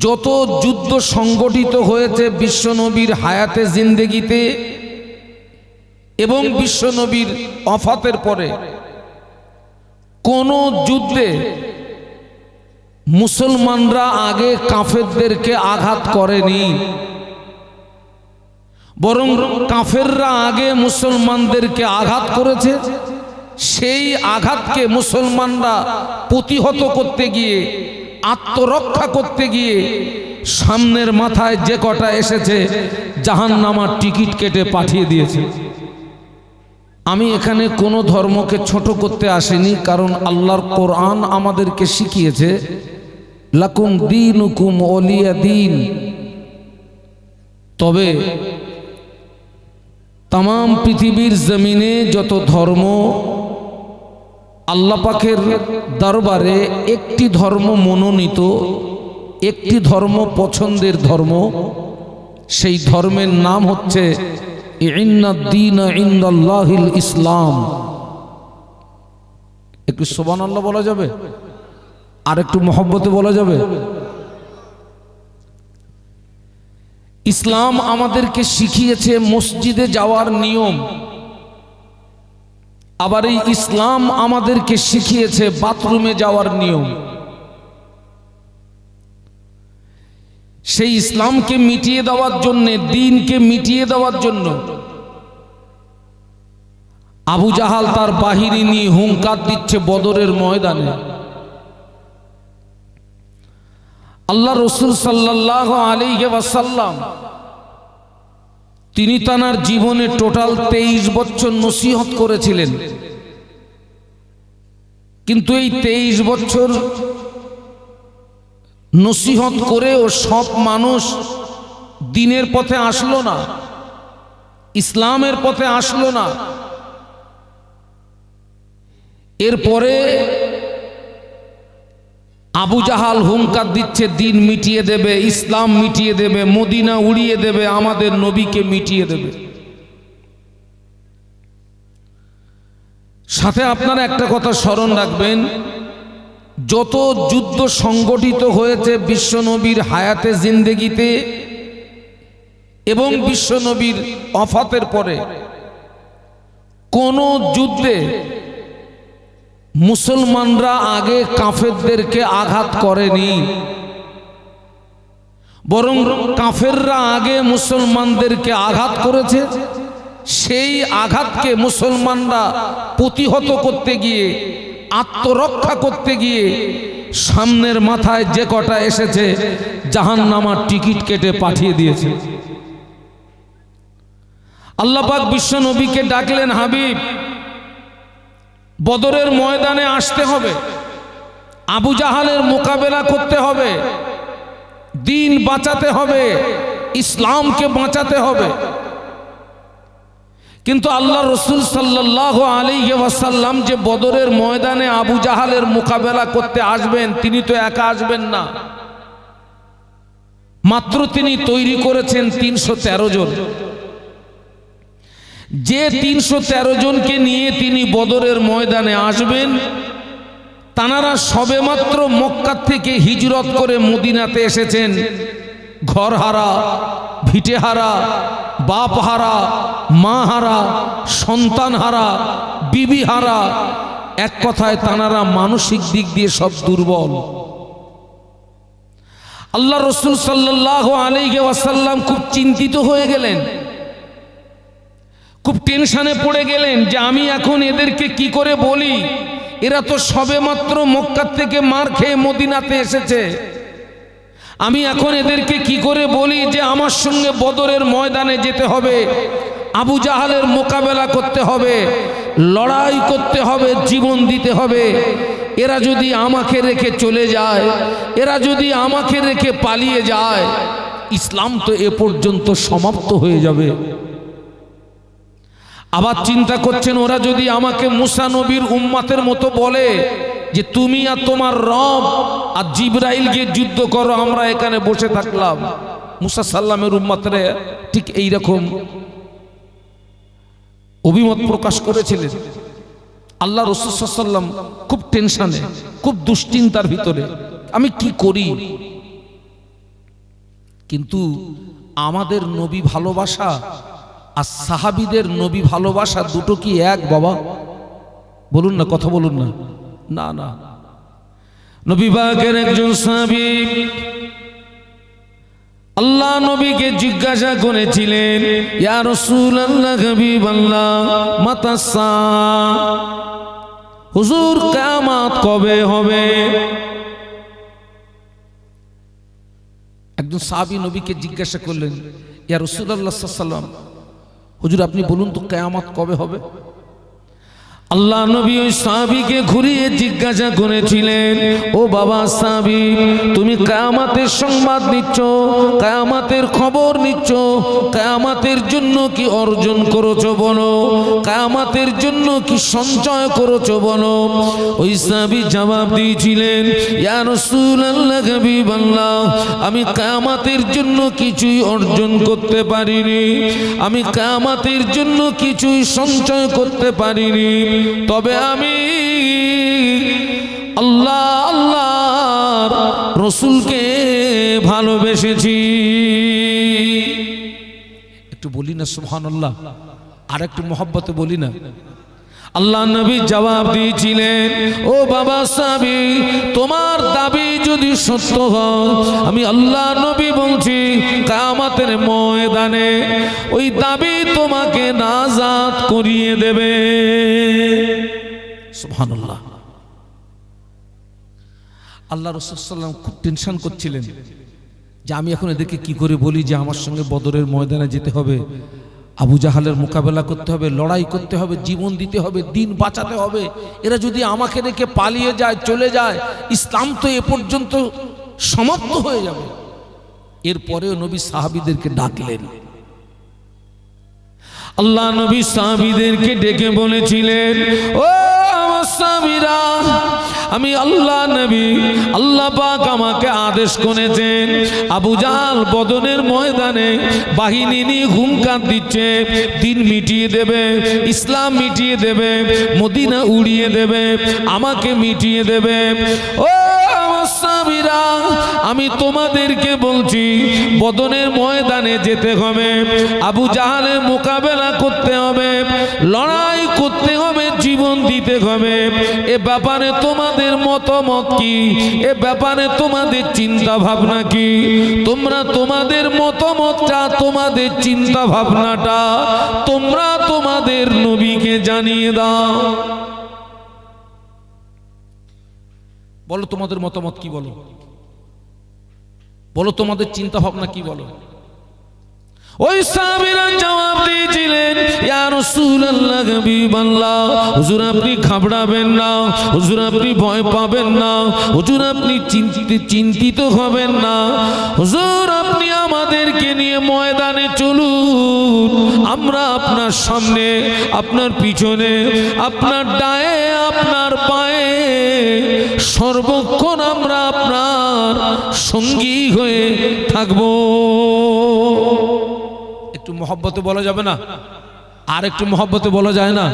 যত যুদ্ধ সংগঠিত হয়েছে বিশ্বনবীর হায়াতে জিন্দেগিতে এবং বিশ্বনবীর ওফাতের পরে, কোন যুদ্ধে মুসলমানরা আগে কাফেরদেরকে আঘাত করেনি, বরং কাফেররা আগে মুসলমানদেরকে আঘাত করেছে। সেই আঘাতকে মুসলমানরা প্রতিহত করতে গিয়ে, আত্মরক্ষা করতে গিয়ে সামনের মাথায় যে কটা এসেছে জাহান্নামার টিকিট কেটে পাঠিয়ে দিয়েছে। আমি এখানে কোনো ধর্মকে ছোট করতে আসিনি, কারণ আল্লাহর কোরআন আমাদেরকে শিখিয়েছে লাকুম দীনুকুম ওলিয়া দীন। তবে তাম পৃথিবীর জমিনে যত ধর্ম, আল্লাহ পাকের দরবারে একটি ধর্ম মনোনীত, একটি ধর্ম পছন্দের ধর্ম, সেই ধর্মের নাম হচ্ছে ইন্নাদ-দীনা ইনদাল্লাহিল ইসলাম। একটু সুবহানাল্লাহ বলা যাবে? আর একটু মহব্বতে বলা যাবে? ইসলাম আমাদেরকে শিখিয়েছে মসজিদে যাওয়ার নিয়ম, আবার এই ইসলাম আমাদেরকে শিখিয়েছে বাথরুমে যাওয়ার নিয়ম। সেই ইসলামকে মিটিয়ে দেওয়ার জন্য, দ্বীনকে মিটিয়ে দেওয়ার জন্য আবু জাহাল তার বাহিনী নিয়ে হুঙ্কার দিচ্ছে বদরের ময়দানে। আল্লাহ রসুল সাল্লাল্লাহু আলাইহি ওয়াসাল্লাম তিনি তার জীবনে টোটাল 23 বছর নসিহত করেছিলেন, কিন্তু এই 23 বছর নসিহত করেও সব মানুষ দ্বীনের পথে আসলো না, ইসলামের পথে আসলো না। এরপরে আবু জাহাল হুঙ্কার দিচ্ছে দ্বীন মিটিয়ে দেবে, ইসলাম মিটিয়ে দেবে, মদিনা উড়িয়ে দেবে, আমাদের নবীকে মিটিয়ে দেবে। সাথে আপনারা একটা কথা স্মরণ রাখবেন, যত যুদ্ধ সংগঠিত হয়েছে বিশ্বনবীর হায়াতে জিন্দেগিতে এবং বিশ্বনবীর ওফাতের পরে, কোন যুদ্ধে মুসলমানরা আগে কাফেরদেরকে আঘাত করেনি, বরং কাফেররা আগে মুসলমানদেরকে আঘাত করেছে। সেই আঘাতকে মুসলমানরা প্রতিহত করতে গিয়ে, আত্মরক্ষা করতে গিয়ে সামনের মাথায় যে কটা এসেছে জাহান্নামার টিকিট কেটে পাঠিয়ে দিয়েছে। আল্লাহ পাক বিশ্ব নবীকে ডাকলেন, হাবিব, বদরের ময়দানে আসতে হবে, আবু জাহালের মোকাবেলা করতে হবে, দ্বীন বাঁচাতে হবে, ইসলামকে বাঁচাতে হবে। কিন্তু আল্লাহ রসুল সাল্লাল্লাহু আলাইহি ওয়াসাল্লাম যে বদরের ময়দানে আবু জাহালের মোকাবেলা করতে আসবেন, তিনি তো একা আসবেন না, মাত্র তিনি তৈরি করেছেন 313 জন। যে 313 জনকে নিয়ে তিনি বদরের ময়দানে আসবেন, তানারা সবেমাত্র মক্কা থেকে হিজরত করে মদিনাতে এসেছেন, ঘরহারা, ভিটেহারা, বাপহারা, মাহারা, সন্তানহারা, বিবিহারা। এক কথায় তানারা মানসিক দিক দিয়ে সব দুর্বল। আল্লাহ রসুল সাল্লাল্লাহু আলাইহি ওয়াসাল্লাম খুব চিন্তিত হয়ে গেলেন, খুব টেনশনে পড়ে গেলেন যে আমি এখন এদেরকে কি করে বলি, এরা তো সবেমাত্র মক্কা থেকে মার খেয়ে মদিনাতে এসেছে। আমি এখন এদেরকে কি করে বলি যে আমার সঙ্গে বদরের ময়দানে যেতে হবে, আবু জাহালের মোকাবেলা করতে হবে, লড়াই করতে হবে, জীবন দিতে হবে। এরা যদি আমাকে রেখে চলে যায়, এরা যদি আমাকে রেখে পালিয়ে যায়, ইসলাম তো এ পর্যন্ত সমাপ্ত হয়ে যাবে। আবার চিন্তা করছেন, ওরা যদি আমাকে মুসা নবীর উম্মতের মতো বলে যে তুমি আর তোমার রব আর জিবরাইল গিয়ে যুদ্ধ করো, আমরা এখানে বসে থাকলাম। মুসা সাল্লামের উম্মতরা ঠিক এই রকম অভিমত প্রকাশ করেছিলেন। আল্লাহ রাসূল সাল্লাল্লাহু আলাইহি ওয়াসাল্লাম খুব টেনশনে, খুব দুশ্চিন্তার ভিতরে, আমি কি করি। কিন্তু আমাদের নবী ভালোবাসা আর সাহাবীদের নবী ভালোবাসা দুটো কি এক বাবা? বলুন না, কথা বলুন না। না না, নবী পাকের একজন সাহাবী আল্লাহ নবীকে জিজ্ঞাসা করেছিলেন, ইয়া রাসূলুল্লাহ, হাবিবাল্লাহ, মাতাসা, হুজুর কিয়ামত কবে হবে? একজন সাহাবী নবীকে জিজ্ঞাসা করলেন, ইয়া রাসূলুল্লাহ সাল্লাল্লাহু আলাইহি ওয়াসাল্লাম, হুজুর আপনি বলুন তো কিয়ামত কবে হবে? আল্লাহ নবী ওই সাহাবীকে ঘুরিয়ে জিজ্ঞাসা করেছিলেন, ও বাবা সাহাবী, তুমি কিয়ামতের সংবাদ নিচ্ছ, কিয়ামতের খবর নিচ্ছ, কিয়ামতের জন্য কি অর্জন করেছো বলো, কিয়ামতের জন্য কি সঞ্চয় করেছো বলো। ওই সাহাবী জবাব দিয়েছিলেন, ইয়া রাসূলুল্লাহ, হাবিবাল্লাহ, আমি কিয়ামতের জন্য কিছুই অর্জন করতে পারিনি, আমি কিয়ামতের জন্য কিছুই সঞ্চয় করতে পারিনি, তবে আমি আল্লাহ আল্লাহর রসুলকে ভালোবেসেছি। একটু বলি না সুবহানাল্লাহ, আর একটু মহব্বতে বলি না। আল্লাহ নবী জবাব দিয়েছিলেন, ও বাবা সাহাবী, তোমার দাবি যদি সত্য হয়, আমি আল্লাহ নবী বলছি, কিয়ামতের ময়দানে ওই দাবি তোমাকে নাজাত করিয়ে দেবে। সুবহানাল্লাহ। আল্লাহ রাসূল সাল্লাল্লাহু আলাইহি ওয়াসাল্লাম খুব টেনশন করছিলেন যে আমি এখন এদেরকে কি করে বলি যে আমার সঙ্গে বদরের ময়দানে যেতে হবে, আবু জাহালের মোকাবেলা করতে হবে, লড়াই করতে হবে, জীবন দিতে হবে, দিন বাঁচাতে হবে। এরা যদি আমাকে রেখে পালিয়ে যায়, চলে যায়, ইসলাম তো এ পর্যন্ত সমাপ্ত হয়ে যাবে। এরপরেও নবী সাহাবীদেরকে ডাকলেন। আল্লাহ নবী সাহাবীদেরকে ডেকে বলেছিলেন, ও আমার সাহাবীরা, আমি আল্লাহ নবী, আল্লাহ পাক আমাকে আদেশ করেছেন, আবু জাহাল বদরের ময়দানে বাহিনী নিয়ে হুঙ্কার দিচ্ছে, দিন মিটিয়ে দেবে, ইসলাম মিটিয়ে দেবে, মদিনা উড়িয়ে দেবে, আমাকে মিটিয়ে দেবে। ও আমার সাহাবীরা, আমি তোমাদেরকে বলছি, বদরের ময়দানে যেতে হবে, আবু জাহালের মোকাবেলা করতে হবে, লড়াই করতে হবে, জীবন দিতে হবে। এ ব্যাপারে তোমাদের মতামত কি? এ ব্যাপারে তোমাদের চিন্তা ভাবনা কি? তোমরা তোমাদের মতামতটা, তোমাদের চিন্তা ভাবনাটা তোমরা তোমাদের নবীকে জানিয়ে দাও। বলো তোমাদের মতামত কি, বলো বলো তোমাদের চিন্তা ভাবনা কি, বলো। ওই সাহাবীরা জবাব দিয়েছিলেন, ইয়া রাসূলুল্লাহ, হাবিবাল্লাহ, হুজুর আপনি ঘাবড়াবেন না, হুজুর আপনি ভয় পাবেন না, হুজুর আপনি চিন্তিত হবেন না, হুজুর আপনি আমাদেরকে নিয়ে ময়দানে চলুন, আমরা আপনার সামনে, আপনার পিছনে, আপনার ডায়ে, আপনার পায়ে, সর্বক্ষণ আমরা আপনার সঙ্গী হয়ে থাকবো। একটু মহব্বতে বলা যাবে না? আর একটু মহব্বতে বলা যায় না?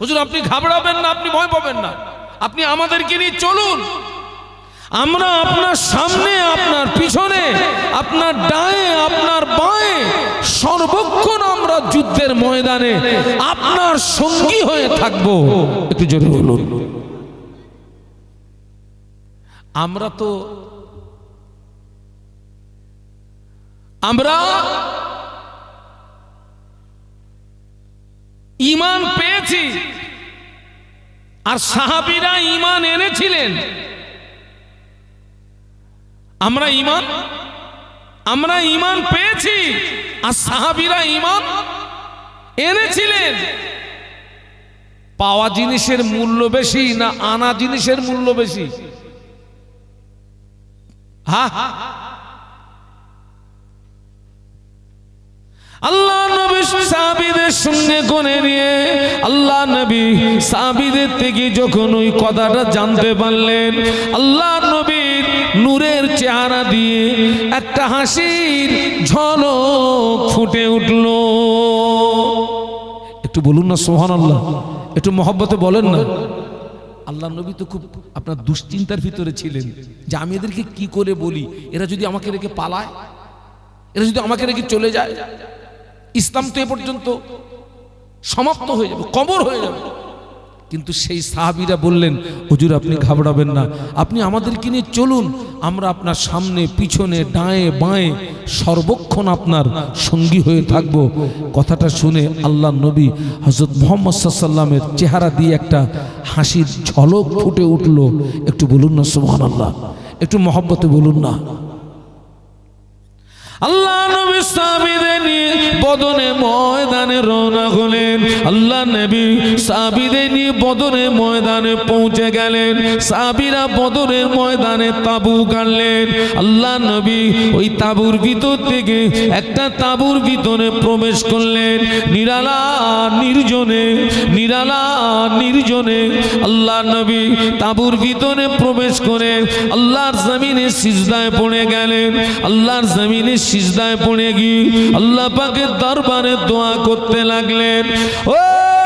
হুজুর আপনি ঘাবড়াবেন না, আপনি ভয় পাবেন না, আপনি আমাদেরকে নিয়ে চলুন, আমরা আপনার সামনে, আপনার পিছনে, আপনার ডায়ে, আপনার বাঁয়ে, সর্বক্ষণ আমরা যুদ্ধের ময়দানে আপনার সঙ্গী হয়ে থাকবো। একটু জোরে বলুন। আমরা ঈমান পেয়েছি, আর সাহাবীরা ঈমান এনেছিলেন। আমরা ঈমান পেয়েছি, আর সাহাবীরা ঈমান এনেছিলেন। পাওয়া জিনিসের মূল্য বেশি না আনা জিনিসের মূল্য বেশি? হ্যাঁ, আল্লাহ নবী সাহাবীদের সঙ্গে কোণে নিয়ে আল্লাহ নবী সাহাবীদের থেকে যখন ওই কথাটা জানতে পারলেন, আল্লাহ নবীর নূরের চেহারা দিয়ে একটা হাসির ঝলক ফুটে উঠল। একটু বলুন না সুবহানাল্লাহ, একটু মহব্বতে বলেন না। আল্লাহ নবী তো খুব আপনার দুশ্চিন্তার ভিতরে ছিলেন যে আমি এদেরকে কি করে বলি, এরা যদি আমাকে রেখে পালায়, এরা যদি আমাকে রেখে চলে যায়, ইসলাম তো এ পর্যন্ত সমাপ্ত হয়ে যাবে, কবর হয়ে যাবে। কিন্তু সেই সাহাবীরা বললেন, হুজুর আপনি ঘাবড়াবেন না, আপনি আমাদেরকে নিয়ে চলুন, আমরা আপনার সামনে পিছনে ডায়ে বাঁয়ে সর্বক্ষণ আপনার সঙ্গী হয়ে থাকব। কথাটা শুনে আল্লাহ নবী হযরত মুহাম্মদ সাল্লাল্লাহু আলাইহি ওয়াসাল্লামের চেহারা দিয়ে একটা হাসির ঝলক ফুটে উঠল। একটু বলুন না সুবহানাল্লাহ, একটু মহব্বতে বলুন না। আল্লাহ নবী সাহাবীদের নিয়ে বদরে ময়দানে রওনা হলেন। আল্লাহ নবী সাহাবীদের নিয়ে বদরে ময়দানে পৌঁছে গেলেন। সাহাবীরা বদরের ময়দানে তাঁবু গাড়লেন। আল্লাহ নবী ওই তাঁবুর ভিতর থেকে একটা তাঁবুর ভিতরে প্রবেশ করলেন। নিরালা নির্জনে, নিরালা নির্জনে আল্লাহ নবী তাঁবুর ভিতরে প্রবেশ করে আল্লাহর জমিনে সিজদায় পড়ে গেলেন। আল্লাহর জমিনে সিজদায় পড়ে গিয়ে আল্লাহ পাকের দরবারে দোয়া করতে লাগলেন। ও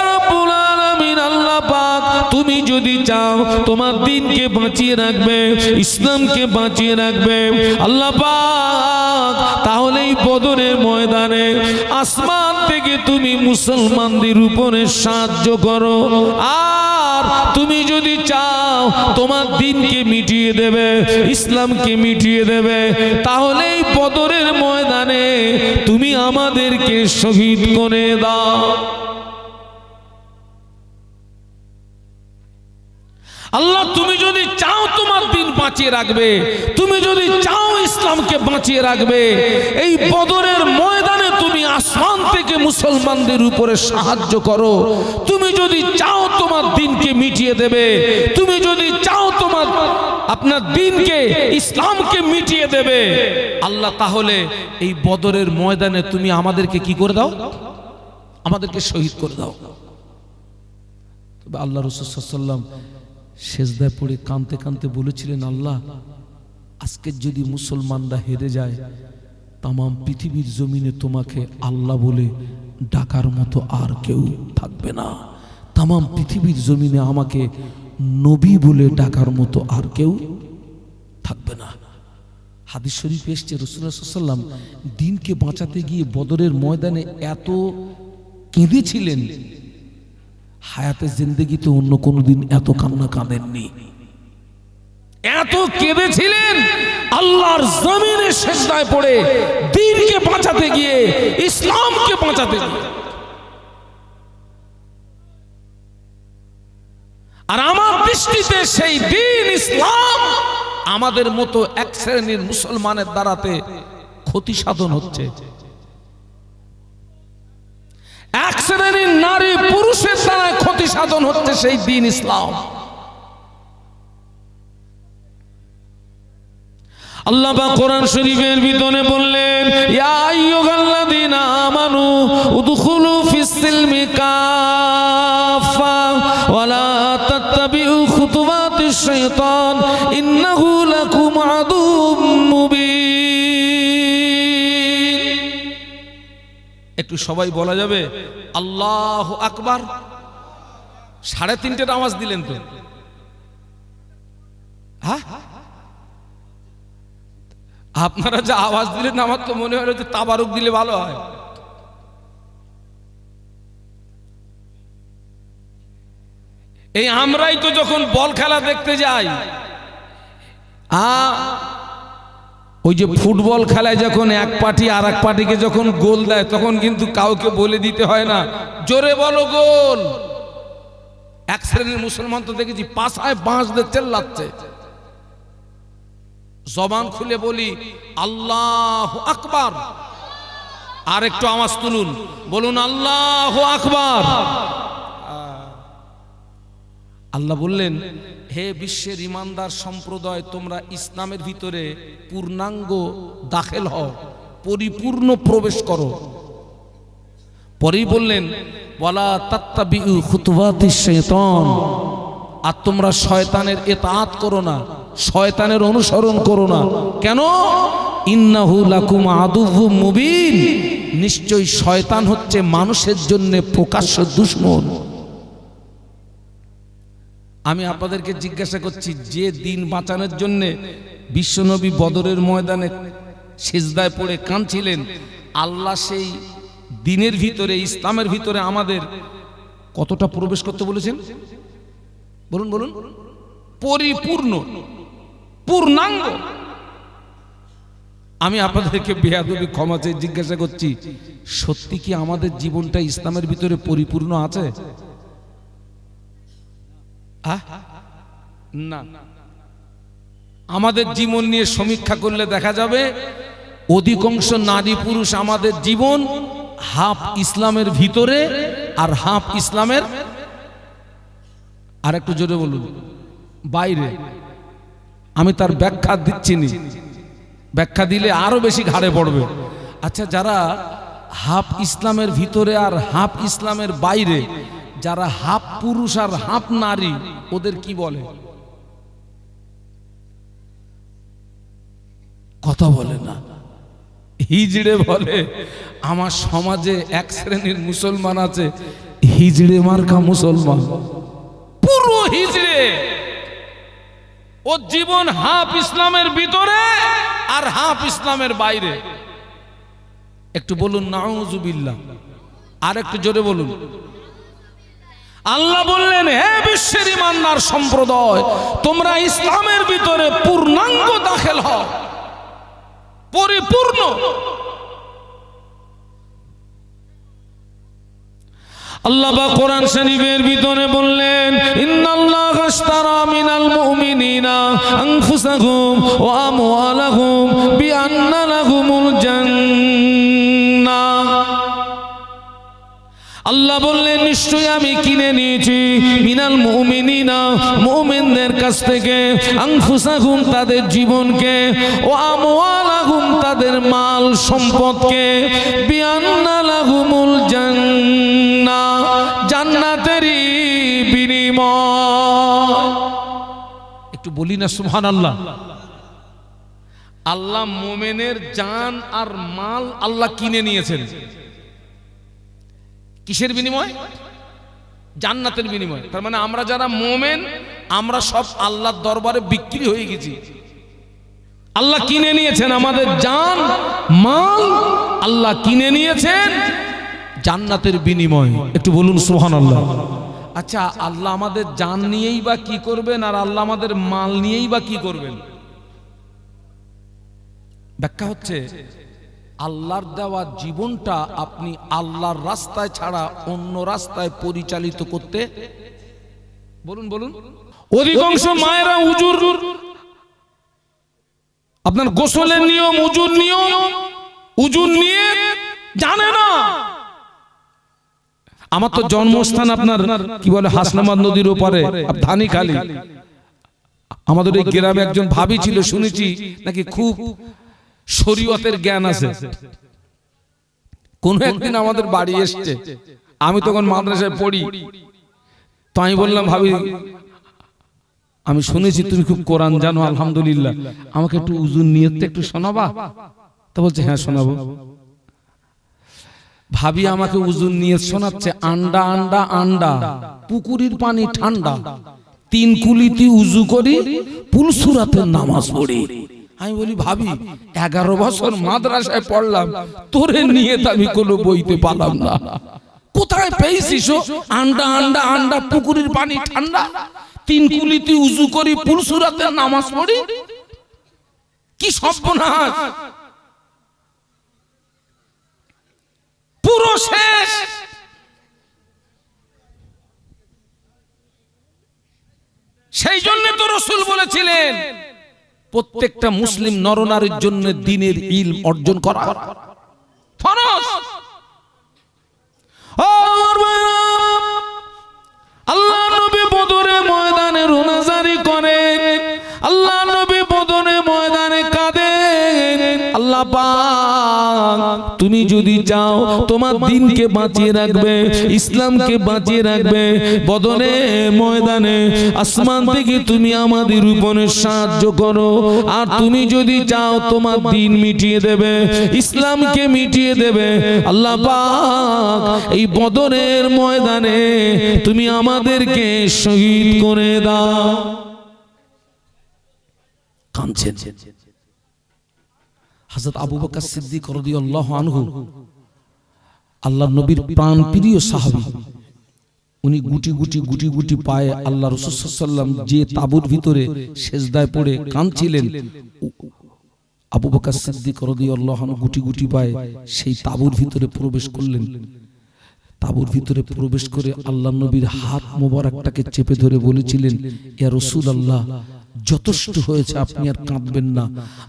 রব্বুল আলামিন, আল্লাহ পাক তুমি যদি চাও তোমার দ্বীনকে বাঁচিয়ে রাখবে, ইসলামকে বাঁচিয়ে রাখবে আল্লাহ পাক, তাহলে এই বদরের ময়দানে আসমান থেকে তুমি মুসলমানদের উপরে সাহায্য করো। আর তুমি যদি চাও তোমার দ্বীনকে মিটিয়ে দেবে, ইসলামকে মিটিয়ে দেবে, তাহলে এই বদরের ময়দানে তুমি আমাদেরকে শহীদ করে দাও। আল্লাহ তুমি যদি চাও তোমার দ্বীন বাঁচিয়ে রাখবে, তুমি যদি চাও ইসলামকে বাঁচিয়ে রাখবে, এই বদরের ময়দানে তুমি আসমান থেকে মুসলমানদের উপরে সাহায্য করো। তুমি যদি চাও তোমার দ্বীনকে মিটিয়ে দেবে, তুমি যদি চাও তোমার আপনার দ্বীনকে ইসলামকে মিটিয়ে দেবে আল্লাহ, তাহলে এই বদরের ময়দানে তুমি আমাদেরকে কি করে দাও? আমাদেরকে শহীদ করে দাও। তবে আল্লাহ রাসূল সাল্লাল্লাহু আলাইহি ওয়াসাল্লাম সেজদায় পড়ে কাঁদতে কাঁদতে বলেছিলেন, আল্লাহ আজকে যদি মুসলমানরা হেরে যায়, তাম পৃথিবীর জমিনে তোমাকে আল্লাহ বলে ডাকার মতো আর কেউ থাকবে না। তাম পৃথিবীর জমিনে আমাকে নবী বলে ডাকার মতো আর কেউ থাকবে না। হাদিস শরীফ এসেছে রাসূলুল্লাহ সাল্লাল্লাহু আলাইহি ওয়াসাল্লাম দ্বীনকে বাঁচাতে গিয়ে বদরের ময়দানে এত কেঁদেছিলেন, হায়াতের জিন্দেগিতে অন্য কোনদিন এত কান্না কাঁদেননি। এত কেঁদেছিলেন আল্লাহর জমিনে সিজদায় পড়ে দ্বীনকে বাঁচাতে গিয়ে, ইসলামকে বাঁচাতে গিয়ে। আর আমার দৃষ্টিতে সেই দ্বীন ইসলাম আমাদের মতো এক শ্রেণীর মুসলমানের দ্বারাতে ক্ষতি সাধন হচ্ছে। এক শ্রেণীর নারী পুরুষের দ্বারা ক্ষতি সাধন হচ্ছে সেই দ্বীন ইসলাম। আল্লাহ পাক কোরআন শরীফের ভিতরে বললেন, ইয়া আইয়ুহাল্লাযীনা আমানু উদখুলু ফিস সিলমি কাফা ওয়া লা তাত্তাবিউ খুতুওয়াতিশ শাইতান ইন্নাহু লাকুম আদুউম মুবিন। একটু সবাই বলা যাবে আল্লাহু আকবার? 3:30টার আওয়াজ দিলেন তো, হ্যাঁ? আপনারা যা আওয়াজ দিলেন আমার তো মনে হলো যে তাবারুক দিলে ভালো হয়। এই আমরাই তো যখন বল খেলা দেখতে যাই, ওই যে ফুটবল খেলায় যখন এক পার্টি আর এক পার্টিকে যখন গোল দেয়, তখন কিন্তু কাউকে বলে দিতে হয় না জোরে বলো গোল। এক শ্রেণীর মুসলমান তো দেখেছি পাশায় বাঁশ দিয়ে চেল্লাচ্ছে। জবান খুলে বলি আল্লাহু আকবার, আর একটু আওয়াজ তুলুন, বলুন আল্লাহু আকবার। আল্লাহ বললেন, হে বিশ্বের ইমানদার সম্প্রদায়, তোমরা ইসলামের ভিতরে পূর্ণাঙ্গ দাখিল হও, পরিপূর্ণ প্রবেশ করো। পরেই বললেন, ওয়ালা তাত্তাবিউ খুতুওয়াতিশ শাইতান, আর তোমরা শয়তানের ইতাআত করো না, শয়তানের অনুসরণ করো না। কেন? ইন্নাহু লাকুম আদুউম মুবিন, নিশ্চয়ই শয়তান হচ্ছে মানুষের জন্য প্রকাশ্য দুশমন। আমি আপনাদেরকে জিজ্ঞাসা করছি, যে দিন বাঁচানোর জন্য বিশ্বনবী বদরের ময়দানে সিজদায় পড়ে কাঁদছিলেন। আল্লাহ সেই দিনের ভিতরে, ইসলামের ভিতরে আমাদের কতটা প্রবেশ করতে বলেছেন? বলুন বলুন। পরিপূর্ণ, পূর্ণাঙ্গ। আমি আপনাদেরকে বেয়াদবি ক্ষমা চেয়ে জিজ্ঞাসা করছি, সত্যি কি আমাদের জীবনটা ইসলামের ভিতরে পরিপূর্ণ আছে? না। আমাদের জীবন নিয়ে সমীক্ষা করলে দেখা যাবে অধিকাংশ নারী পুরুষ আমাদের জীবন হাফ ইসলামের ভিতরে আর হাফ ইসলামের, আর একটু জোরে বলুন, বাইরে। আমি তার ব্যাখ্যা দিচ্ছি না, ব্যাখ্যা দিলে আরো বেশি ঘাড়ে পড়বে। আচ্ছা, যারা হাফ ইসলামের ভিতরে আর হাফ ইসলামের বাইরে, যারা হাফ পুরুষ আর হাফ নারী, ওদের কি বলে? কথা বলে না, হিজড়ে বলে। আমার সমাজে এক শ্রেণীর মুসলমান আছে, হিজড়ে মার্কা মুসলমান, পুরো হিজড়ে। ও জীবন হাফ ইসলামের ভিতরে আর হাফ ইসলামের বাইরে। একটু বলুন নাউজুবিল্লাহ। আর একটু জোরে বলুন। আল্লাহ বললেন, হে বিশ্বের ইমানদার সম্প্রদায়, তোমরা ইসলামের ভিতরে পূর্ণাঙ্গ দাখিল হও, পরিপূর্ণ। আল্লাহ পাক কোরআন শরীফের ভিতরে বললেন, ইন্নাল্লাহা আশতারা মিনাল মুমিনিনা আনফুসাহুম ওয়া আমওয়ালাহুম বিআন্না লাহুমুল জান্নাহ। আল্লাহ বললেন, নিশ্চয়ই আমি কিনে নিয়েছি মিনাল মুমিনিনা, মুমিনদের কাছ থেকে, আনফুসাহুম তাদের জীবনকে, ও আমওয়ালাহুম তাদের মাল সম্পদকে, বিআন্না লাহুমুল জান্নাহ জান্নাতেরই বিনিময়। একটু বলি না সুবহানাল্লাহ। আল্লাহ মুমিনের জান আর মাল আল্লাহ কিনে নিয়েছেন। কিসের বিনিময়? জান্নাতের বিনিময়। তার মানে আমরা যারা মুমিন, আমরা সব আল্লাহর দরবারে বিক্রি হয়ে গেছি। আল্লাহ কিনে নিয়েছেন আমাদের জান মাল, আল্লাহ কিনে নিয়েছেন জান্নাতের বিনিময়। একটু বলুন সুবহানাল্লাহ। আচ্ছা, আল্লাহ আমাদের জান নিয়েই বা কি করবেন, আর আল্লাহ আমাদের মাল নিয়েই বা কি করবেন? ব্যাখ্যা হচ্ছে, আল্লাহর দেওয়া জীবনটা আপনি আল্লাহর রাস্তায় ছাড়া অন্য রাস্তায় পরিচালিত করতে, বলুন বলুন। অধিকাংশ মায়েরা উজুর, আপনার গোসলের নিয়ম, উজুর নিয়ে জানে না। আমার তো জন্মস্থান আপনার কি বলে হাসনাবাদ নদীর ওপারে ধানিখালি। আমাদের এই গ্রামে একজন ভাবি ছিল, শুনেছি নাকি খুব শরীয়তের জ্ঞান আছে। কোন একদিন আমাদের বাড়ি এসছে, আমি তখন মাদ্রাসায় পড়ি। তো আমি বললাম, ভাবি আমি শুনেছি তুমি খুব কোরআন জানো, আলহামদুলিল্লাহ, আমাকে একটু উজুর নিয়তটা একটু শোনাবা? তো বলছে, হ্যাঁ শোনাবো। ভাবি আমাকে উজুর নিয়ত শোনাচ্ছে। আন্ডা আন্ডা আন্ডা, পুকুরির পানি ঠান্ডা, 3 কুলিতে উজু করি, পুলসুরাতের নামাজ পড়ি। আমি বলি, ভাবি 11 বছর মাদ্রাসায় পড়লাম, তোরে নিয়ে আমি কোনো বইতে পালাম না। কোথায় পেয়েছিস? আন্ডা আন্ডা আন্ডা, পুকুরের পানি ঠান্ডা, 3 কুলিতে উজু করি, পুলসুরাতের নামাজ পড়ি। কি সর্বনাশ! পুরো শেষ। সেই জন্য তো রাসূল বলেছিলেন, প্রত্যেকটা মুসলিম নরনারীর জন্য দ্বীনের ইলম অর্জন করা ফরজ। আল্লাহ নবী বদরের ময়দানে রোনাজারি করেন, আল্লাহ নবী বদরের ময়দানে কাঁদেন। আল্লাহ পাক, তুমি যদি চাও তোমার দ্বীনকে বাঁচিয়ে রাখবে, ইসলামকে বাঁচিয়ে রাখবে, বদরের ময়দানে আসমান থেকে তুমি আমাদের উপরে সাহায্য করো। আর তুমি যদি চাও তোমার দ্বীন মিটিয়ে দেবে, ইসলামকে মিটিয়ে দেবে, আল্লাহ পাক এই বদরের ময়দানে তুমি আমাদেরকে শহীদ করে দাও। কাঁদছেন। হযরত আবু বকর সিদ্দিক রাদিয়াল্লাহু আনহু আল্লাহর নবীর প্রাণপ্রিয় সাহাবী, উনি গুটি গুটি গুটি গুটি পায়ে আল্লাহ রাসূল সাল্লাল্লাহু আলাইহি ওয়াসাল্লাম যে তাঁবুর ভিতরে সিজদায় পড়ে কাঁদছিলেন, আবু বকর সিদ্দিক রাদিয়াল্লাহু আনহু গুটি গুটি পায়ে সেই তাঁবুর ভিতরে প্রবেশ করলেন। তাঁবুর ভিতরে প্রবেশ করে আল্লাহর নবীর হাত মোবারকটাকে চেপে ধরে বলেছিলেন, ইয়া রাসূলুল্লাহ, যথেষ্ট হয়েছে, আপনি আর কাঁদবেন না।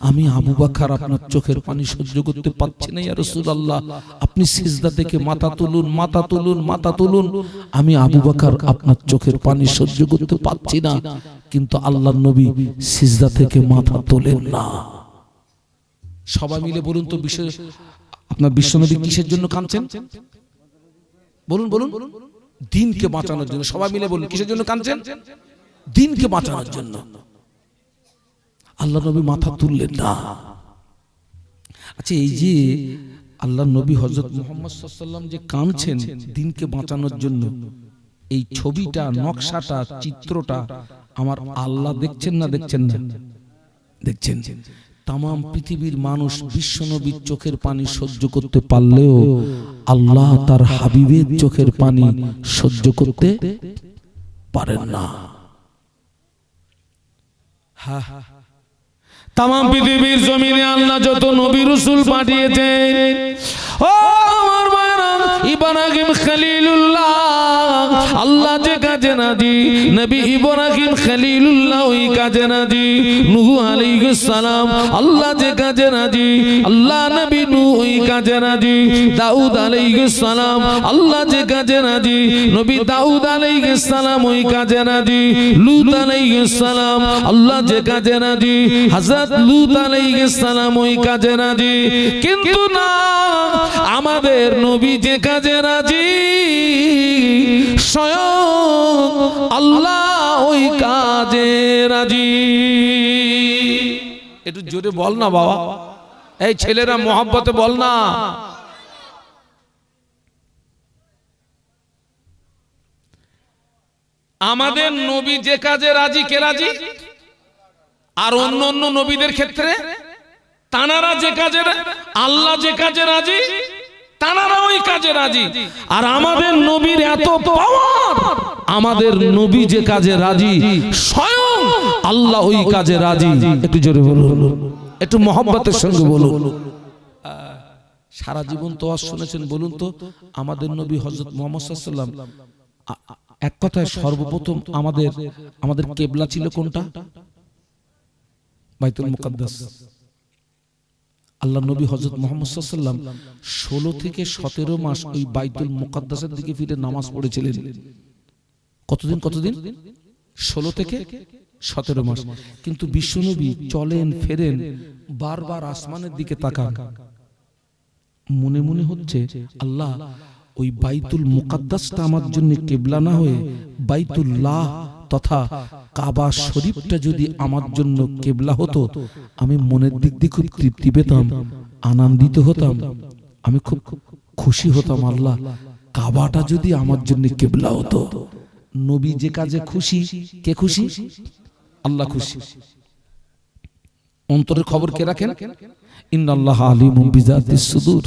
আমি আবু বকর আপনার চোখের পানি সহ্য করতে পারছি না, ইয়া রাসূলুল্লাহ, আপনি সিজদা থেকে মাথা তুলুন, মাথা তুলুন, মাথা তুলুন। আমি আবু বকর আপনার চোখের পানি সহ্য করতে পারছি না। কিন্তু আল্লাহর নবী সিজদা থেকে মাথা তোলেন না। সবাই মিলে বলুন তো, আপনার বিশ্বনবী কিসের জন্য কাঁদছেন? বলুন বলুন। দিনকে বাঁচানোর জন্য। সবাই মিলে বলুন, কিসের জন্য কাঁদছেন? দিনকে বাঁচানোর জন্য। আল্লাহ নবী মাথা তুললেন না। আচ্ছা, এই যে আল্লাহ নবী হযরত মুহাম্মদ সাল্লাল্লাহু আলাইহি ওয়াসাল্লাম যে কাঁদছেন দিনকে বাঁচানোর জন্য, এই ছবিটা, নকশাটা, চিত্রটা আমার আল্লাহ দেখছেন না দেখছেন না? দেখছেন। তাম পৃথিবীর মানুষ বিশ্বনবীর চোখের পানি সহ্য করতে পারলেও আল্লাহ তার হাবিবের চোখের পানি সহ্য করতে পারেন না। তাম পৃথিবীর জমিনে আল্লাহ যত নবী রাসূল পাঠিয়েছেন, ও আমার ভাইরা, ইব্রাহিম খলিলুল্লাহ আল্লাহ যে কাজে রাজি, নবী ইব্রাহিম খলিলুল্লাহ ওই কাজে রাজি। নূহ আলাইহিস সালাম আল্লাহ যে কাজে রাজি, আল্লাহ নবী নূহ ওই কাজে রাজি। দাউদ আলাইহিস সালাম আল্লাহ যে কাজে রাজি, নবী দাউদ আলাইহিস সালাম ওই কাজে রাজি। লূত আলাইহিস সালাম আল্লাহ যে কাজে রাজি, হযরত লূত আলাইহিস সালাম ওই কাজে রাজি। কিন্তু না, আমাদের নবী যে কাজে রাজি, স্বয়ং আল্লাহ ওই কাজে রাজি। একটু জোরে বল না বাবা, এই ছেলেরা মহব্বতে বল না। আমাদের নবী যে কাজে রাজি, কে রাজি? আর অন্য অন্য নবীদের ক্ষেত্রে তানারা যে কাজে, আল্লাহ যে কাজে রাজি, তানারা ওই কাজে রাজি। আর আমাদের নবীর এত পাওয়ার, আমাদের নবী যে কাজে রাজি, স্বয়ং আল্লাহ ওই কাজে রাজি। একটু জোরে বলুন, একটু মহব্বতের সঙ্গে বলুন। সারা জীবন তো ওয়াজ শুনেছেন, বলুন তো আমাদের নবী হযরত মুহাম্মদ সাল্লাল্লাহু আলাইহি ওয়াসাল্লাম, এক কথায় সর্বপ্রথম আমাদের কিবলা ছিল কোনটা? বাইতুল মুকাদ্দাস। আল্লাহ নবী হযরত মুহাম্মদ সাল্লাল্লাহু আলাইহি ওয়াসাল্লাম 16 থেকে 17 মাস ওই বাইতুল মুকাদ্দাসের দিকে ফিরে নামাজ পড়েছিলেন। কতদিন? 16 থেকে 17 মাস। কিন্তু বিশ্বনবী চলেন ফেরেন, বারবার আসমানের দিকে তাকান, মনে মনে হচ্ছে আল্লাহ ওই বাইতুল মুকাদ্দাসটা আমার জন্য কিবলা না হয়ে বাইতুল্লাহ তথা কাবা শরীফটা যদি আমার জন্য কিবলা হতো, আমি মনের দিক দিয়ে খুব তৃপ্তি পেতাম, আনন্দিত হতাম, আমি খুব খুশি হতাম। আল্লাহ, কাবাটা যদি আমার জন্য কিবলা হতো। নবী যে কাজে খুশি, কে খুশি? আল্লাহ খুশি। অন্তরের খবর কে রাখেন? ইন্নাল্লাহা আলিমুম বিযাতিস সুদূর।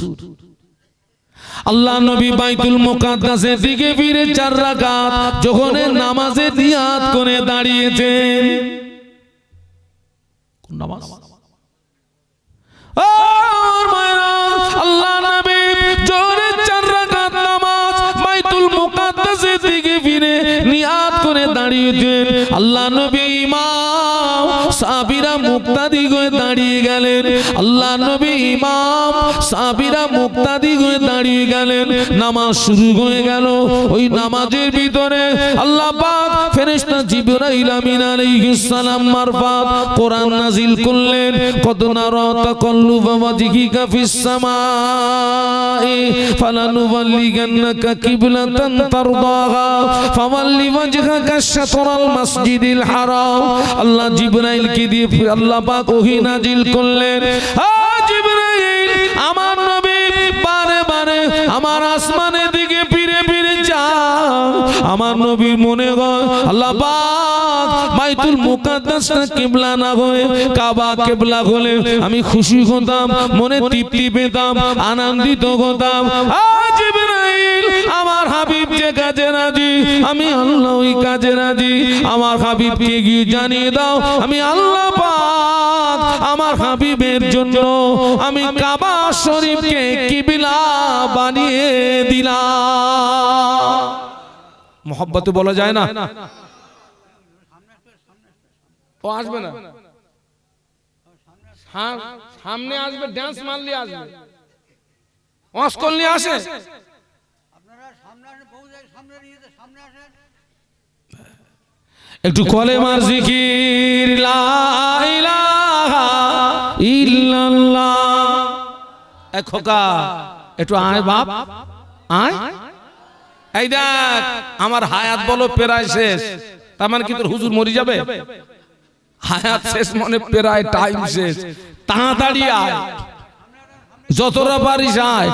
আল্লাহ নবী বাইতুল মুকাদ্দাসের দিকে ফিরে 4 রাকাত যখনের নামাজে নিয়াত করে দাঁড়িয়েছেন। কোন নামাজ? আল্লাহ নবী জোরে 4 রাকাত নামাজ বাইতুল মুকাদ্দাসের দিকে ফিরে নিয়াত করে দাঁড়িয়েছেন। আল্লাহ নবী ইমাম, সাহাবীরা মুক্তাদি হয়ে দাঁড়িয়ে গেলেন। আল্লাহ নবী ইমাম, সাহাবীরা মুক্তাদি হয়ে দাঁড়িয়ে গেলেন। নামাজ শুরু হয়ে গেল। ওই নামাজের ভিতরে আল্লাহ পাক ফেরেশতা জিবরাইল আমিন আলাইহিস সালাম মারফত কোরআন নাজিল করলেন। কদ নারা তাকাল্লুবা ওয়াজহিকা ফিস সামাই ফালানুওয়াল্লিগান্নাকা কিবলাতান তারদাহা ফাওয়াল্লি ওয়াজহাকা শাতরাল মাসজিদিল হারাম। আল্লাহ জিবরাইলকে দিয়ে আল্লাহ পাক ওহী নাজিল করলেন। জিবরাইল, আমার নবী বারে বারে আমার আসমানের দিকে ফিরে ফিরে যান। আমার নবীর মনে হয় আল্লাহ পাক বাইতুল মুকাদ্দাসটা কিবলা না হয়ে কাবা কিবলা হলে আমি খুশি হতাম, মনে তৃপ্তি পেতাম, আনন্দিত হতাম। জিবরাইল আমার হাবিব যে কাজে রাজি, আমি আল্লাহ ওই কাজে রাজি। আমার হাবিবকে গিয়ে জানিয়ে দাও আমি আল্লাহ পাক আমার হাবিবের জন্য আমি কাবা শরীফকে কিবলা বানিয়ে দিলাম। মোহাব্বতে বলা যায় না? ও আসবে না, সামনে আসবে, ডান্স মারলে আসবে, ওয়াজ করলে আসে। একটু কলেমার জিকির লা ইলাহা ইল্লাল্লাহ। এই খোকা একটু আয় বাপ আয়। এই দেখ আমার হায়াত বলো প্রায় শেষ, তার মানে কি তোর হুজুর মরে যাবে? হায়াত শেষ মানে প্রায় টাইম শেষ, তাড়াতাড়ি আয়, যতটা পারিস আয়।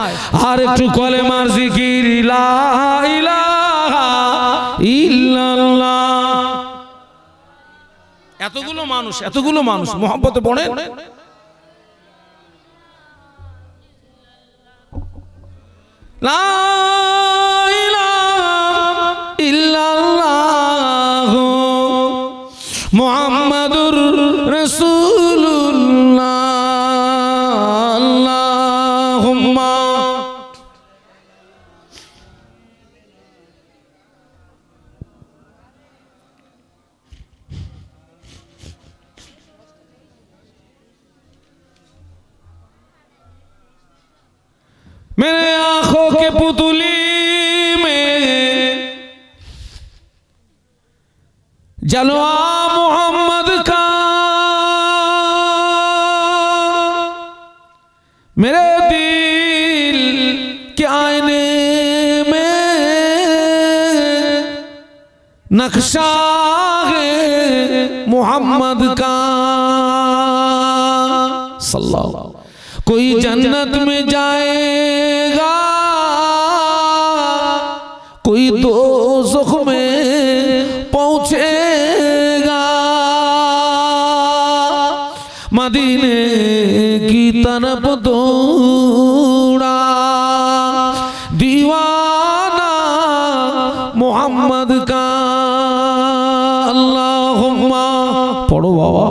আর একটু কলেমার জিকির লা ইলাহা ইল্লাল্লাহ। এতগুলো মানুষ মোহাব্বতে পড়েন। লা ইলাহা ইল্লাল্লাহ মুহাম্মাদুর রাসূলুল্লাহ। আল্লাহুম্মা मेरे आंखों के पुतली में जलवा मोहम्मद का, मेरे दिल के आईने में नक्शा है मोहम्मद का। सल्लल्लाहु कोई जन्नत में जाएगा, कोई दोज़ख में पहुंचेगा। मदीने की तरफ दौड़ा दीवाना मोहम्मद का। अल्लाहुम्मा पढ़ो बाबा।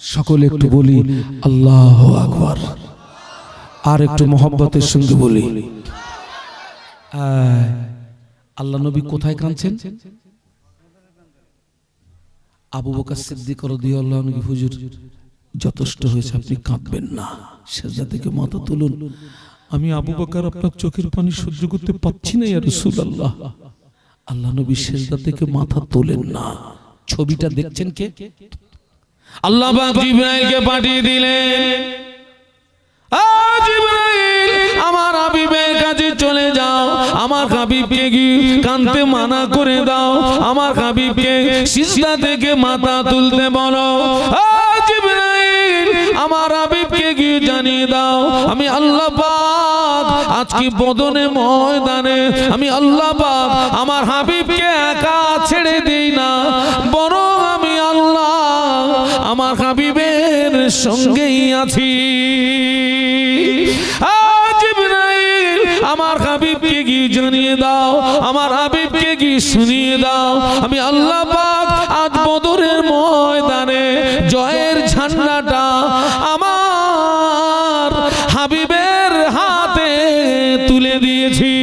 সকলে একটু বলি আল্লাহু আকবার, আর একটু মোহাব্বতের সঙ্গে বলি। আল্লাহ নবী কোথায় কাঁদছেন? আবু বকর সিদ্দিক রাদিয়াল্লাহু আনহু, হুজুর যথেষ্ট হয়েছে, আপনি কাঁদবেন না, সিজদা থেকে মাথা তুলুন। আমি আবু বকর আপনার চোখের পানি সহ্য করতে পারছি না ইয়া রাসূলুল্লাহ। আল্লাহ নবী সিজদা থেকে মাথা তোলেন না। ছবিটা দেখছেন কে? আল্লাহ পাক জিবরাইলকে পাঠিয়ে দিলেন, জিবরাইল আমার হাবিবের কাছে চলে যাও, আমার হাবিবকে গিয়ে কাঁদতে মানা করে দাও, আমার হাবিবকে সিজদা থেকে মাথা তুলতে বলো। জিবরাইল আমার হাবিবকে গিয়ে জানিয়ে দাও আমি আল্লাহ পাক আজকে বদনে ময়দানে আমি আল্লাহ পাক আমার হাবিবকে একা ছেড়ে দেই না, বরং আমি আল্লাহ আমার হাবিবের সঙ্গেই আছি। জিবরাইল আমার হাবিবকে গিয়ে জানিয়ে দাও, আমার হাবিবকে গিয়ে শুনিয়ে দাও আমি আল্লাহ পাক আজ বদরের ময়দানে জয়ের ঝান্ডাটা আমার হাবিবের হাতে তুলে দিয়েছি।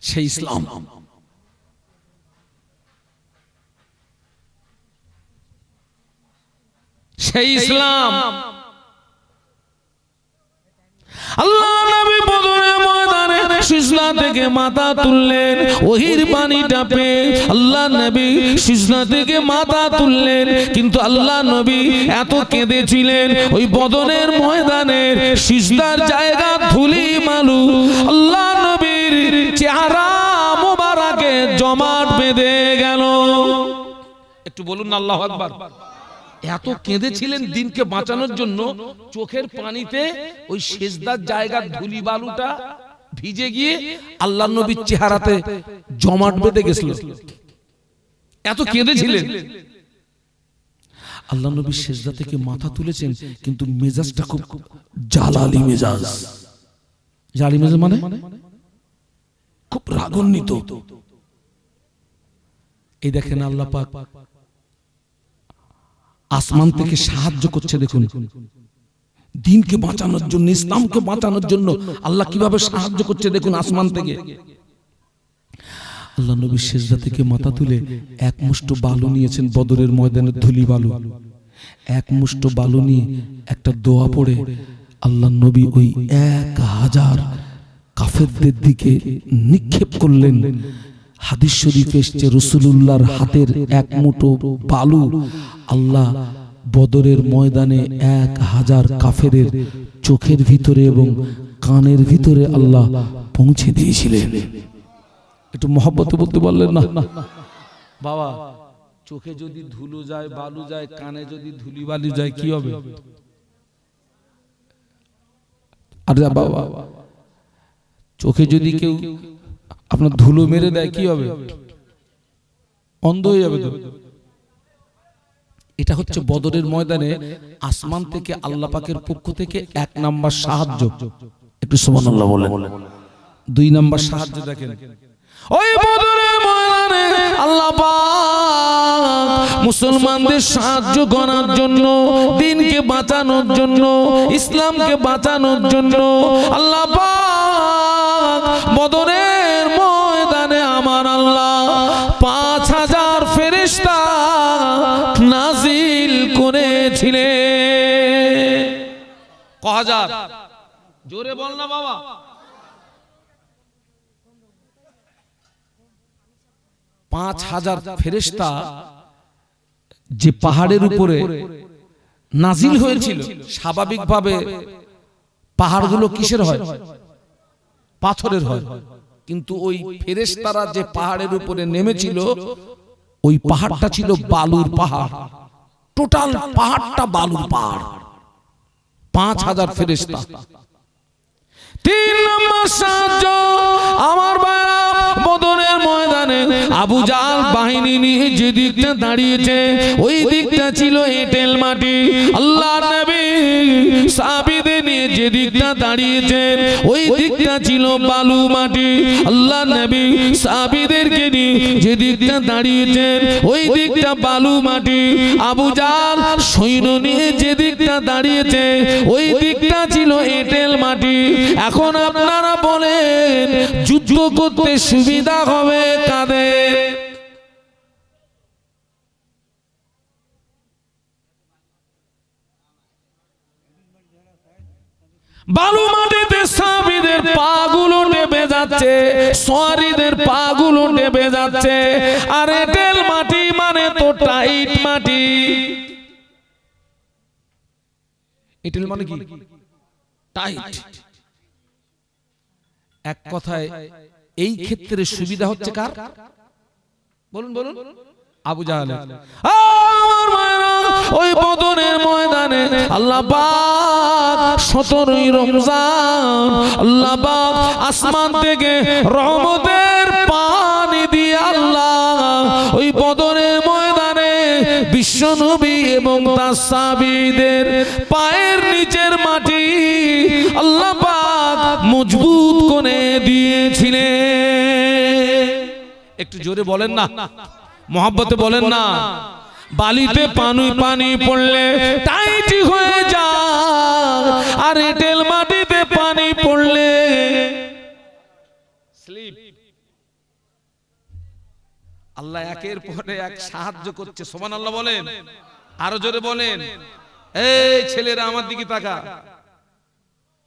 সেই ইসলাম, সেই ইসলাম। আল্লাহ নবী বদরের ময়দানে সিজদা থেকে মাথা তুললেন, ওহির পানিটা পেয়ে আল্লাহ নবী সিজদা থেকে মাথা তুললেন। কিন্তু আল্লাহ নবী এত কেঁদেছিলেন, ওই বদরের ময়দানের সিজদার জায়গা ধুলি মালু আল্লাহ নবীর চেহারা মোবারকের জমাট বেঁধে গেল। একটু বলুন না আল্লাহু আকবার। এত কেঁদেছিলেন দিনকে বাঁচানোর জন্য, চোখের পানিতে ওই সেজদার জায়গার ধুলি বালুটা ভিজে গিয়ে আল্লাহর নবীর চেহারাতে জমাট বেঁধে গেছিল। এত কেঁদেছিলেন। আল্লাহ নবী সেজদা থেকে মাথা তুলেছেন, কিন্তু মেজাজটা খুব জালালি মেজাজ। জালালি মেজাজ মানে খুব রাগান্বিত। এই দেখেন আল্লাহ পাক আসমান থেকে সাহায্য করছে। দেখুন দ্বীনকে বাঁচানোর জন্য, ইসলামকে বাঁচানোর জন্য আল্লাহ কিভাবে সাহায্য করছে দেখুন আসমান থেকে। আল্লাহ নবী সেজদা থেকে মাথা তুলে এক মুষ্ঠ বালু নিয়েছেন, বদরের ময়দানের ধুলি বালু। এক মুষ্ঠ বালু নিয়ে একটা দোয়া পড়ে আল্লাহ নবী ওই 1000 কাফেরদের দিকে নিক্ষেপ করলেন। হাদিস শরীফে এসেছে রাসূলুল্লাহর হাতের এক মুঠো বালু আল্লাহ বদরের ময়দানে 1000 কাফেরের চোখের ভিতরে এবং কানের ভিতরে আল্লাহ পৌঁছে দিয়েছিলেন। একটু মহব্বতে বলতে বললেন না বাবা? চোখে যদি ধুলো যায়, বালু যায়, কানে যদি ধুলি বালু যায় কি হবে? আর বাবা চোখে যদি কেউ আপনার ধুলো মেরে দেয় কি হবে? অন্ধ হয়ে যাবে তো। এটা হচ্ছে বদরের ময়দানে আসমান থেকে আল্লাহ পাকের পক্ষ থেকে 1 নাম্বার সাহায্য। একটু সুবহানাল্লাহ বলেন। 2 নাম্বার সাহায্য দেখেন, ওই বদরের ময়দানে আল্লাহ পাক মুসলমানদের সাহায্য করার জন্য, দ্বীনকে বাঁচানোর জন্য, ইসলামকে বাঁচানোর জন্য আল্লাহ পাক বদরের ময়দানে আমার আল্লাহ 5000 ফেরেশতা নাজিল করেছিলেন। কহাজার? জোরে বল না বাবা। 5000 ফেরেশতা যে পাহাড়ের উপরে নাজিল হয়েছিল। স্বাভাবিকভাবে পাহাড়গুলো কিসের হয়? পাথরের হয়। কিন্তু ওই ফেরেশতারা যে পাহাড়ের উপরে নেমেছিল, ওই পাহাড়টা ছিল বালুর পাহাড়। টোটাল পাহাড়টা বালুর পাহাড়। 5000 ফেরেশতা। 3 নম্বর সাহায্য আমার ভাইরা বদরের ময়দানে আবু জাহল বাহিনী নিয়ে যে দিকটা দাঁড়িয়েছে, ওই দিকটা ছিল এঁটেল মাটি। আল্লাহর নবী সাহাবীদের নিয়ে যে দিকটা দাঁড়িয়েছেন, ওই দিকটা ছিল বালু মাটি। আল্লাহর নবী সাহাবীদেরকে নিয়ে যে দিকটা দাঁড়িয়েছেন, ওই দিকটা বালু মাটি। আবু জাহল সৈন্য নিয়ে যে দিকটা দাঁড়িয়েছে, ওই দিকটা ছিল এঁটেল মাটি। এখন আপনারা বলেন যুদ্ধ করতে সুবিধা হবে কাদের? বালু মাটিতে সাহাবীদের পাগুলো ডেবে যাচ্ছে, সওয়ারীদের পাগুলো ডেবে যাচ্ছে। আর এঁটেল মাটি মানে তো টাইট মাটি। এঁটেল মানে কি? টাইট। এক কথায় এই ক্ষেত্রে সুবিধা হচ্ছে কার? বলুন বলুন। আবু জাহল। আমার মায়েরা ওই বদরের ময়দানে আল্লাহ পাক 17ই রমজান আল্লাহ পাক আসমান থেকে রহমতের পানি দিয়ে আল্লাহ ওই বদরের ময়দানে বিশ্বনবী এবং তার সাহাবীদের পায়ের নিচের মাটি আল্লাহ পাক মজবুত করে দিয়েছিলেন। একটু জোরে বলেন না, মহব্বতে বলেন না। বালিতে পানি পড়লে টাইট হয়ে যায়, আর এঁটেল মাটিতে পানি পড়লে স্লিপ। আল্লাহ একের পরে এক সাহায্য করছে। সুবহানাল্লাহ বলেন, আরো জোরে বলেন। এই ছেলেরা আমার দিকে তাকা।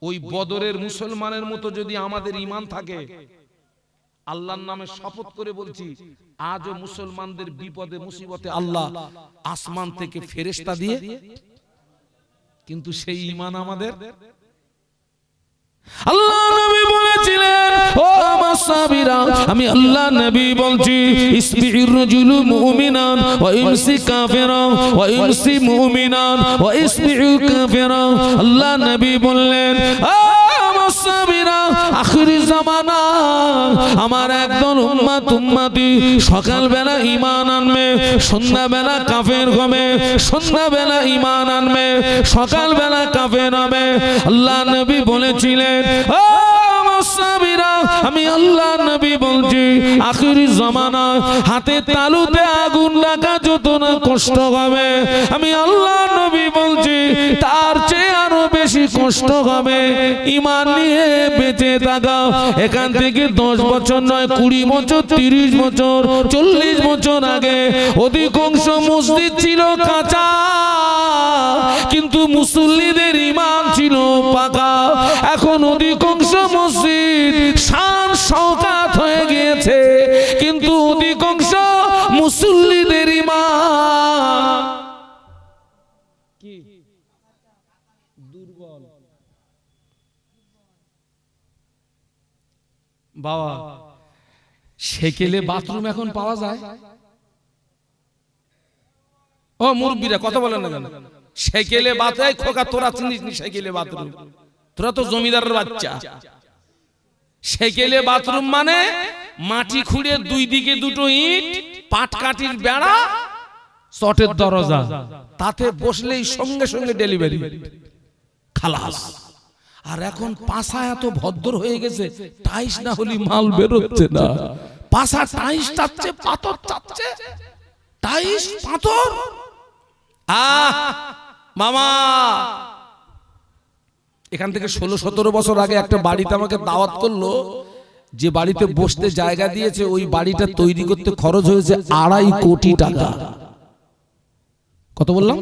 ওই বদরের মুসলমানের মতো যদি আমাদের ঈমান থাকে, আল্লাহর নামে শপথ করে বলছি, আজও মুসলমানদের বিপদে মুসিবতে আল্লাহ আসমান থেকে ফেরেশতা দিয়ে, কিন্তু সেই ঈমান আমাদের। আল্লাহ নবী বলেছিলেন, ও আমার সাবিরা আমি আল্লাহ নবী বলছি ইসবির রাজুলু মুমিনান ওয়া ইমসি কাফিরা ওয়া ইমসি মুমিনান ওয়া ইসবিউ কাফিরা আল্লাহ নবী বললেন সাবিরা আখিরি জামানা আমার একদল উম্মতি সকালবেলা ঈমান আনবে সন্ধ্যাবেলা কাফের হবে সন্ধ্যাবেলা ঈমান আনবে সকালবেলা কাফের হবে আল্লাহ নবী বলেছিলেন ও সাবিরা আমি আল্লাহ নবী বলছি আখিরি জামানা হাতে তালুতে আগুন লাগা যত না কষ্ট হবে আমি আল্লাহ নবী বলছি তার চেয়ে আরো বেশি কষ্ট হবে ঈমান নিয়ে বেঁচে থাকা এখান থেকে 10 বছর নয় 20 বছর 30 বছর 40 বছর আগে অধিকাংশ মসজিদ ছিল কাঁচা কিন্তু মুসল্লিদের ঈমান ছিল পাকা এখন অধিকাংশ মসজিদ শান শওকাত হয়ে গিয়েছে কিন্তু অধিকাংশ মুসল্লিদের ঈমান কি দুর্বল বাবা সেকেলে বাথরুম এখন পাওয়া যায় ও মুরব্বিরা কথা বলেন না কেন সেকেলে বাথরুম খোকা তোরা চিনিস নি সেকেলে বাথরুম তোরা তো জমিদারের বাচ্চা সেকেলে বাথরুম মানে মাটি খুঁড়ে দুই দিকে দুটো ইট পাটকাঠির বেড়া চটের দরজা তাতে বসলেই সঙ্গে সঙ্গে ডেলিভারি খালাস আর এখন পাশা এত ভদ্র হয়ে গেছে টাইস না হলে মাল বেরোচ্ছে না পাশা টাইস চাচ্ছে পাথর চাচ্ছে টাইস পাথর মামা এখান থেকে 16-17 বছর আগে একটা বাড়িতে আমাকে দাওয়াত করলো যে বাড়িতে বসতে জায়গা দিয়েছে ওই বাড়িটা তৈরি করতে খরচ হয়েছে 2.5 কোটি টাকা কত বললাম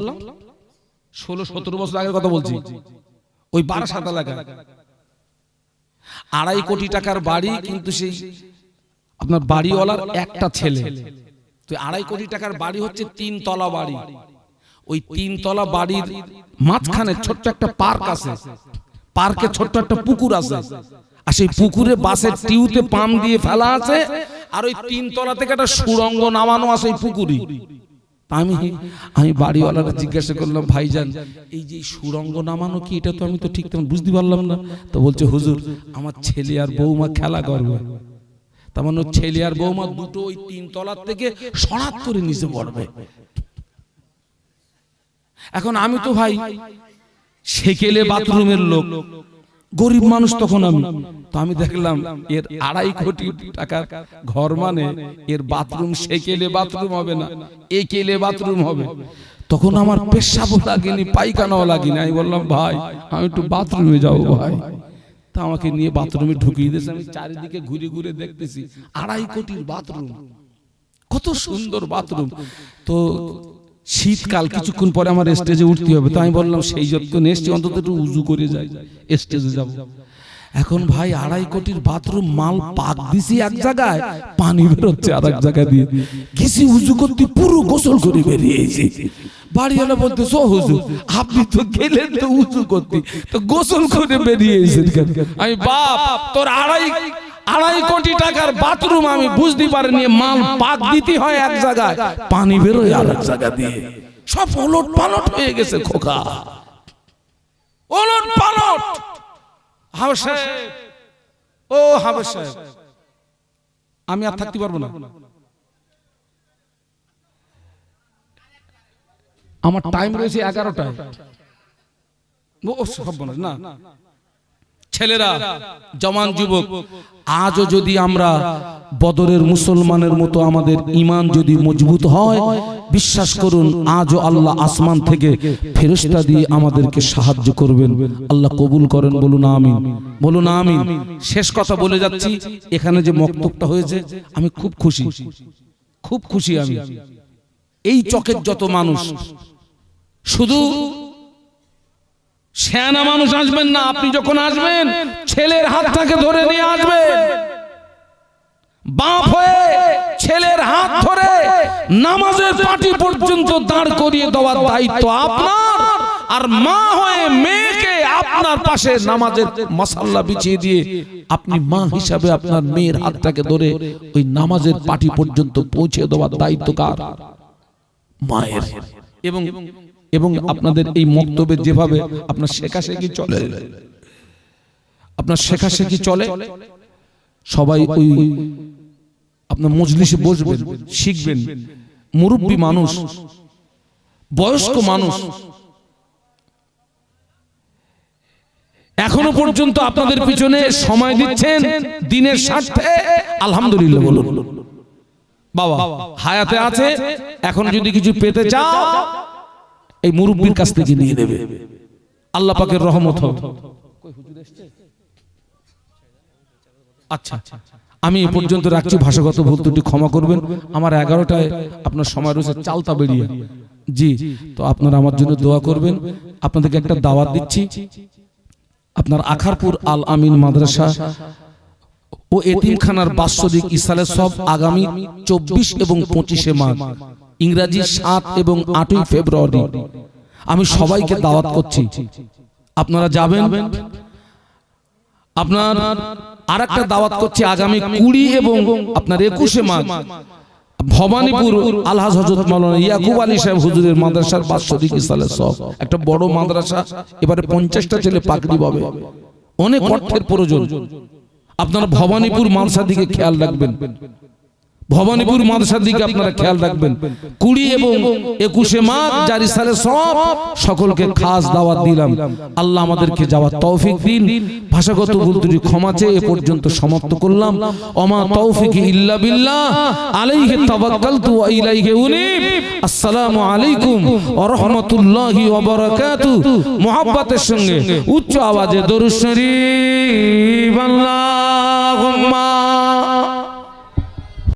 16-17 বছর আগের কথা বলছি ওই 12-7 এলাকা 2.5 কোটি টাকার বাড়ি কিন্তু সেই আপনার বাড়িওয়ালার একটা ছেলে তো 2.5 কোটি টাকার বাড়ি হচ্ছে 3 তলা বাড়ি ওই 3 তলা বাড়ির মাঝখানে ছোট্ট একটা পার্ক আছে পার্কে ছোট্ট একটা পুকুর আছে আর সেই পুকুরে বাসের টিউতে পাম দিয়ে ফেলা আছে আর ওই 3 তলা থেকে একটা সুড়ঙ্গ নামানো আছে ওই পুকুরে আমি বাড়িওয়ালারা জিজ্ঞাসা করলাম ভাইজান এই যে সুড়ঙ্গ নামানো কি এটা তো আমি তো ঠিক তেমন বুঝতে পারলাম না তো বলছে হুজুর আমার ছেলে আর বৌমা খেলা করবে তার মানে ছেলে আর বৌমা দুটো ওই 3 তলার থেকে সরাত করে নিচে পড়বে এখন আমি তো ভাই সেকেলে বাথরুমের লোক গরিব মানুষ তখন আমি দেখলাম এর 2.5 কোটি টাকার ঘর মানে এর বাথরুম সেকেলে বাথরুম হবে না একেলে বাথরুম হবে তখন আমার পেশাবও লাগেনি পায়খানাও লাগেনি আমি বললাম ভাই আমি একটু বাথরুমে যাবো ভাই তা আমাকে নিয়ে বাথরুমে ঢুকিয়ে দিয়েছে আমি চারিদিকে ঘুরে ঘুরে দেখতেছি 2.5 কোটির বাথরুম কত সুন্দর বাথরুম তো শীতকাল কিছুক্ষণ পরে আমার স্টেজে উঠতে হবে তো আমি বললাম সেই যতক্ষণ এসছি অন্তত একটু উজু করে যাই স্টেজে যাব এখন ভাই 2.5 কোটির বাথরুম মাল পাক দিছি এক জায়গায় পানি বেরোচ্ছে আর এক জায়গায় দিয়ে গেছি উজু করতে পুরো গোসল করে বেরিয়েছি বাড়িওয়ালা বলতেছে ও হুজুর আপনি তো গেলেন তো উজু করতে তো গোসল করে বেরিয়েছেন কেন আমি বাপ তোর 2.5 কোটি টাকার বাথরুম আমি বুঝতে পারিনি মাল পাক দিতে হয় এক জায়গায় পানি বেরোয় আর এক জায়গা দিয়ে সব ওলট পালট হয়ে গেছে খোকা ওলট পালট হাবেশ সাহেব ও হাবেশ সাহেব আমি আর থাকতে পারবো না আমার টাইম রয়েছে 11টায় ও সব না ছেলেরা জওয়ান যুবক আজও যদি আমরা বদরের মুসলমানের মতো আমাদের ঈমান যদি মজবুত হয় বিশ্বাস করুন আজও আল্লাহ আসমান থেকে ফেরেশতা দিয়ে আমাদেরকে সাহায্য করবেন আল্লাহ কবুল করেন বলুন আমিন বলুন আমিন শেষ কথা বলে যাচ্ছি এখানে যে বক্তব্যটা হয়েছে আমি খুব খুশি আমি এই চকের যত মানুষ শুধু সেনা মানুষ আসবেন না আপনি যখন আসবেন ছেলের হাতটাকে ধরে নিয়ে আসবেন বাপ হয়ে ছেলের হাত ধরে নামাজের পাটি পর্যন্ত দাঁড় করিয়ে দেওয়ার দায়িত্ব আপনার আর মা হয়ে মেয়েকে আপনার পাশে নামাজের মাসাল্লা বিছিয়ে দিয়ে আপনি মা হিসাবে আপনার মেয়ের হাতটাকে ধরে ওই নামাজের পাটি পর্যন্ত পৌঁছে দেওয়ার দায়িত্ব কার? মায়ের। এবং এবং আপনাদের এই মক্তবে যেভাবে আপনার শেখাশেখি চলে, আপনার শেখাশেখি চলে, সবাই ওই আপনার মজলিসে বসবেন, শিখবেন। মুরব্বী মানুষ, বয়স্ক মানুষ এখনো পর্যন্ত আপনাদের পিছনে সময় দিচ্ছেন দিনের স্বার্থে, আলহামদুলিল্লাহ বলুন। বাবা হায়াতে আছে, এখন যদি কিছু পেতে চাও এই মুরব্বীর কাছ থেকে নিয়ে নেবে, আল্লাহ পাকের রহমত হবে। আচ্ছা, আমি এ পর্যন্ত রাখছি, ভাষাগত ভুল ত্রুটি ক্ষমা করবেন। আমার 11টায় আপনার সময় রয়েছে চালতা বেরিয়ে, জি, তো আপনারা আমার জন্য দোয়া করবেন। আপনাদেরকে একটা দাওয়াত দিচ্ছি, আপনার আখারপুর আল আমিন মাদ্রাসা ও এতিমখানার বাৎসরিক ইসালে সব আগামী 24 এবং 25 মার্চ, ইংরেজি 7 এবং 8 ফেব্রুয়ারি আমি সবাইকে দাওয়াত করছি, আপনারা যাবেন। আপনার আরেকটা দাওয়াত করছি আগামী 20 এবং আপনার 21 মার্চ ভবানীপুর আলহাজ হযরত মাওলানা ইয়াকুব আলী সাহেব হুজুরের মাদ্রাসার বাৎসরিক ইসালে সব, একটা বড় মাদ্রাসা, এবারে 50টা ছেলে পাকড়ি পাবে, অনেক অর্থের প্রয়োজন। আপনারা ভবানীপুর মাদ্রাসার দিকে খেয়াল রাখবেন, ভবানীপুর মাদ্রাসার দিকে আপনারা খেয়াল রাখবেন। 20 এবং 21 মার্চ জারি সালে সব সকলকে খাস দাওয়াত দিলাম। আল্লাহ আমাদেরকে যাওয়ার তৌফিক দিন। ভাষাগত ভুল ত্রুটি ক্ষমা চেয়ে এ পর্যন্ত সমাপ্ত করলাম। ওমা তৌফিকি ইল্লা বিল্লাহ, আলাইহি তাওয়াক্কালতু ওয়া ইলাইহি উনীব। আসসালামু আলাইকুম ওয়া রাহমাতুল্লাহি ওয়া বারাকাতুহু। মুহাব্বতের সঙ্গে উচ্চ আওয়াজে দরুদ শরীফ আল্লাহুম্মা